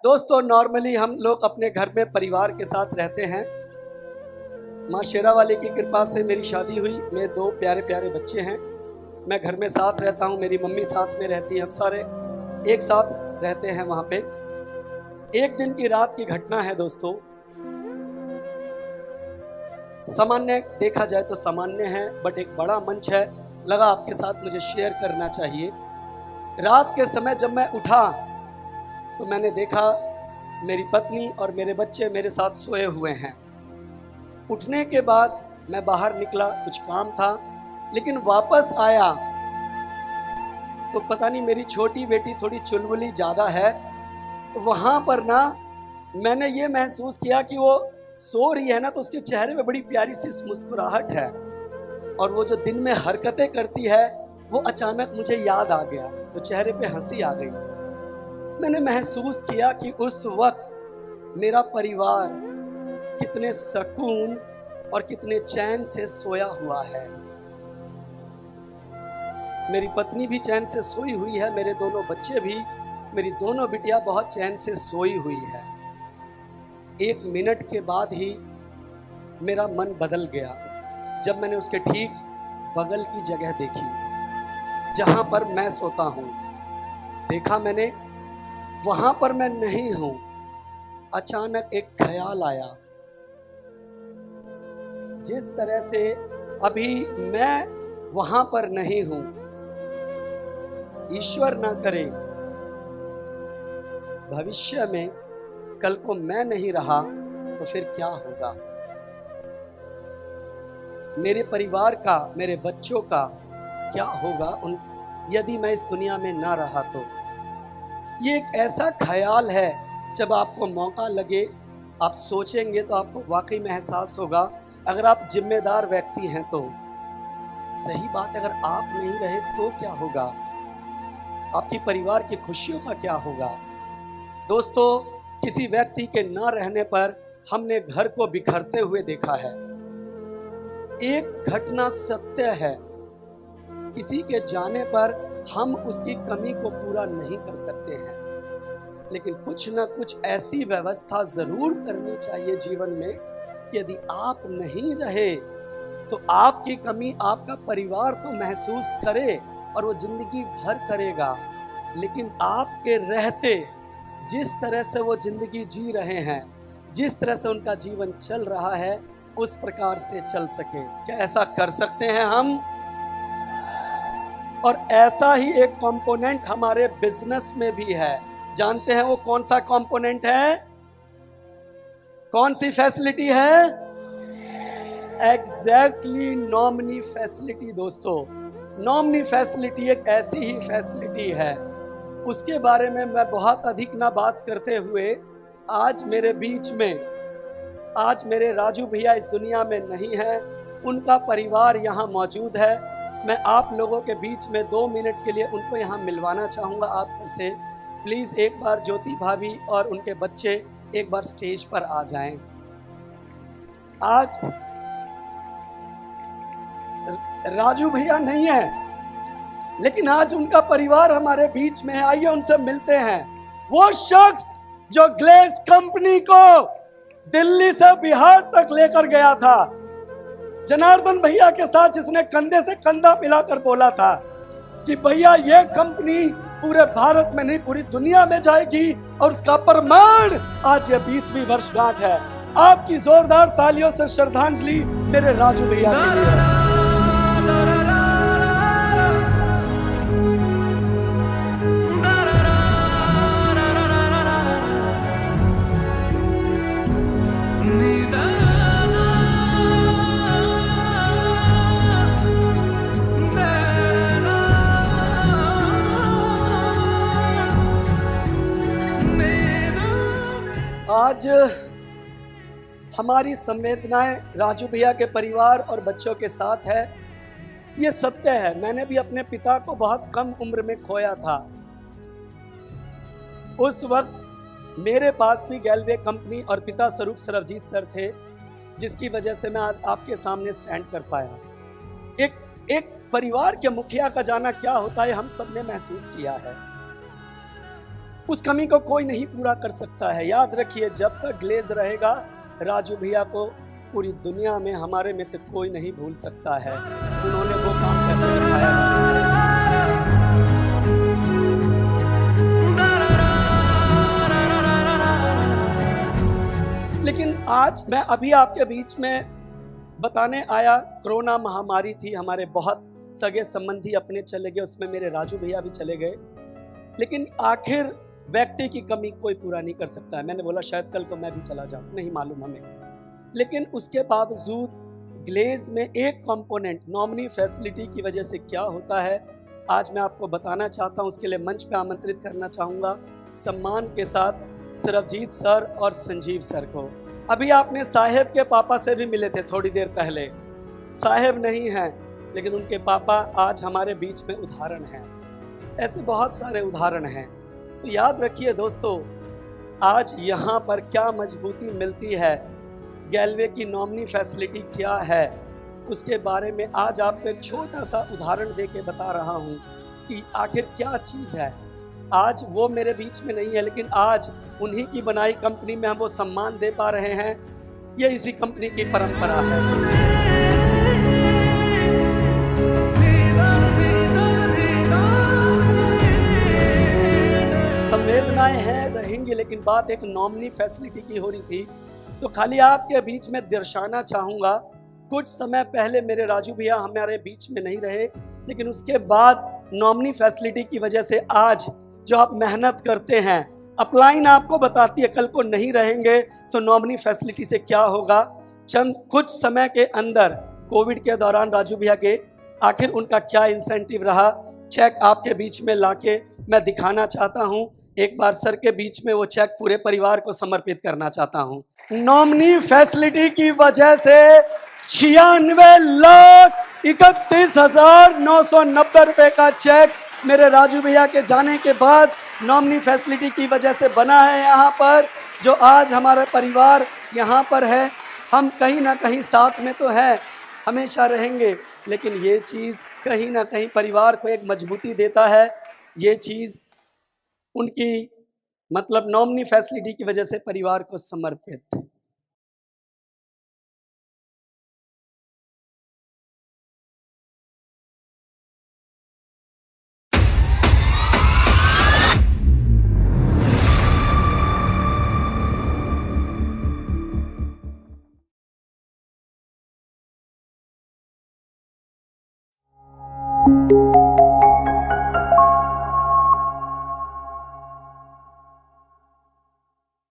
दोस्तों नॉर्मली हम लोग अपने घर में परिवार के साथ रहते हैं। माँ शेरा वाली की कृपा से मेरी शादी हुई, मेरे 2 प्यारे प्यारे बच्चे हैं। मैं घर में साथ रहता हूँ, मेरी मम्मी साथ में रहती है, हम सारे एक साथ रहते हैं वहाँ पे। एक दिन की रात की घटना है दोस्तों, सामान्य देखा जाए तो सामान्य है, बट एक बड़ा मंच है, लगा आपके साथ मुझे शेयर करना चाहिए। रात के समय जब मैं उठा तो मैंने देखा मेरी पत्नी और मेरे बच्चे मेरे साथ सोए हुए हैं। उठने के बाद मैं बाहर निकला, कुछ काम था, लेकिन वापस आया तो पता नहीं मेरी छोटी बेटी थोड़ी चुलबुली ज़्यादा है, तो वहाँ पर ना मैंने ये महसूस किया कि वो सो रही है ना, तो उसके चेहरे पे बड़ी प्यारी सी मुस्कुराहट है, और वो जो दिन में हरकतें करती है वो अचानक मुझे याद आ गया, तो चेहरे पे हंसी आ गई। मैंने महसूस किया कि उस वक्त मेरा परिवार कितने सुकून और कितने चैन से सोया हुआ है। मेरी पत्नी भी चैन से सोई हुई है, मेरे दोनों बच्चे भी, मेरी दोनों बिटिया बहुत चैन से सोई हुई है। 1 मिनट के बाद ही मेरा मन बदल गया जब मैंने उसके ठीक बगल की जगह देखी जहां पर मैं सोता हूं। देखा मैंने वहां पर मैं नहीं हूं। अचानक एक ख्याल आया, जिस तरह से अभी मैं वहां पर नहीं हूं, ईश्वर ना करे भविष्य में कल को मैं नहीं रहा तो फिर क्या होगा, मेरे परिवार का, मेरे बच्चों का क्या होगा यदि मैं इस दुनिया में ना रहा तो। ये एक ऐसा ख्याल है, जब आपको मौका लगे आप सोचेंगे तो आपको वाकई में एहसास होगा। अगर आप जिम्मेदार व्यक्ति हैं तो सही बात, अगर आप नहीं रहे तो क्या होगा, आपकी परिवार की खुशियों का क्या होगा। दोस्तों, किसी व्यक्ति के न रहने पर हमने घर को बिखरते हुए देखा है। एक घटना सत्य है, किसी के जाने पर हम उसकी कमी को पूरा नहीं कर सकते हैं, लेकिन कुछ ना कुछ ऐसी व्यवस्था जरूर करनी चाहिए जीवन में, यदि आप नहीं रहे तो आपकी कमी आपका परिवार तो महसूस करे और वो जिंदगी भर करेगा, लेकिन आपके रहते जिस तरह से वो जिंदगी जी रहे हैं, जिस तरह से उनका जीवन चल रहा है, उस प्रकार से चल सके। क्या ऐसा कर सकते हैं हम? और ऐसा ही एक कंपोनेंट हमारे बिजनेस में भी है। जानते हैं वो कौन सा कंपोनेंट है? कौन सी फैसिलिटी है? Exactly nominee facility. दोस्तों, नॉमिनी फैसिलिटी एक ऐसी ही फैसिलिटी है, उसके बारे में मैं बहुत अधिक ना बात करते हुए, आज मेरे बीच में, आज मेरे राजू भैया इस दुनिया में नहीं है, उनका परिवार यहाँ मौजूद है। मैं आप लोगों के बीच में 2 मिनट के लिए उनको यहाँ मिलवाना चाहूँगा आप सबसे। प्लीज़ एक बार ज्योति भाभी और उनके बच्चे एक बार स्टेज पर आ जाएं। आज राजू भैया नहीं है, लेकिन आज उनका परिवार हमारे बीच में है। आइए उनसे मिलते हैं। वो शख्स जो ग्लेस कंपनी को दिल्ली से बिहार तक लेकर गया था, जनार्दन भैया के साथ, जिसने कंधे से कंधा मिलाकर बोला था कि भैया ये कंपनी पूरे भारत में नहीं पूरी दुनिया में जाएगी, और उसका प्रमाण आज ये 20वीं वर्षगांठ है। आपकी जोरदार तालियों से श्रद्धांजलि मेरे राजू भैया के लिए। आज हमारी संवेदनाएं राजू भैया के परिवार और बच्चों के साथ है। ये सत्य है, मैंने भी अपने पिता को बहुत कम उम्र में खोया था। उस वक्त मेरे पास भी गैलवे कंपनी और पिता स्वरूप सरबजीत सर थे, जिसकी वजह से मैं आज आपके सामने स्टैंड कर पाया। एक परिवार के मुखिया का जाना क्या होता है हम सब ने महसूस किया है। उस कमी को कोई नहीं पूरा कर सकता है। याद रखिए, जब तक ग्लेज रहेगा, राजू भैया को पूरी दुनिया में हमारे में से कोई नहीं भूल सकता है। उन्होंने वो काम करके दिखाया है। लेकिन आज मैं अभी आपके बीच में बताने आया, कोरोना महामारी थी, हमारे बहुत सगे संबंधी अपने चले गए, उसमें मेरे राजू भैया भी चले गए। लेकिन आखिर व्यक्ति की कमी कोई पूरा नहीं कर सकता है। मैंने बोला शायद कल को मैं भी चला जाऊं, नहीं मालूम हमें। लेकिन उसके बावजूद ग्लेज में एक कंपोनेंट नॉमिनी फैसिलिटी की वजह से क्या होता है, आज मैं आपको बताना चाहता हूं। उसके लिए मंच पे आमंत्रित करना चाहूँगा सम्मान के साथ सरबजीत सर और संजीव सर को। अभी आपने साहेब के पापा से भी मिले थे थोड़ी देर पहले। साहेब नहीं हैं, लेकिन उनके पापा आज हमारे बीच में उदाहरण हैं। ऐसे बहुत सारे उदाहरण हैं। तो याद रखिए दोस्तों, आज यहाँ पर क्या मजबूती मिलती है, गैलवे की नॉमिनी फैसिलिटी क्या है, उसके बारे में आज आपको एक छोटा सा उदाहरण दे के बता रहा हूँ कि आखिर क्या चीज़ है। आज वो मेरे बीच में नहीं है, लेकिन आज उन्हीं की बनाई कंपनी में हम वो सम्मान दे पा रहे हैं। ये इसी कंपनी की परंपरा है। संवेदनाएं हैं, रहेंगी, लेकिन बात एक नॉमिनी फैसिलिटी की हो रही थी। तो खाली आपके बीच में दर्शाना चाहूँगा, कुछ समय पहले मेरे राजू भैया हमारे बीच में नहीं रहे, लेकिन उसके बाद नॉमिनी फैसिलिटी की वजह से आज जो आप मेहनत करते हैं, अपलाइन आपको बताती है कल को नहीं रहेंगे तो नॉमिनी फैसिलिटी से क्या होगा। कुछ समय के अंदर कोविड के दौरान राजू भैया के आखिर उनका क्या इंसेंटिव रहा, चेक आपके बीच में लाके मैं दिखाना चाहता हूं। एक बार सर के बीच में वो चेक पूरे परिवार को समर्पित करना चाहता हूं। नॉमिनी फैसिलिटी की वजह से 96,31,990 रुपए का चेक मेरे राजू भैया के जाने के बाद नॉमिनी फैसिलिटी की वजह से बना है यहाँ पर, जो आज हमारा परिवार यहाँ पर है। हम कहीं ना कहीं साथ में तो हैं, हमेशा रहेंगे, लेकिन ये चीज़ कहीं ना कहीं परिवार को एक मजबूती देता है। ये चीज़ उनकी मतलब नॉमिनी फैसिलिटी की वजह से परिवार को समर्पित।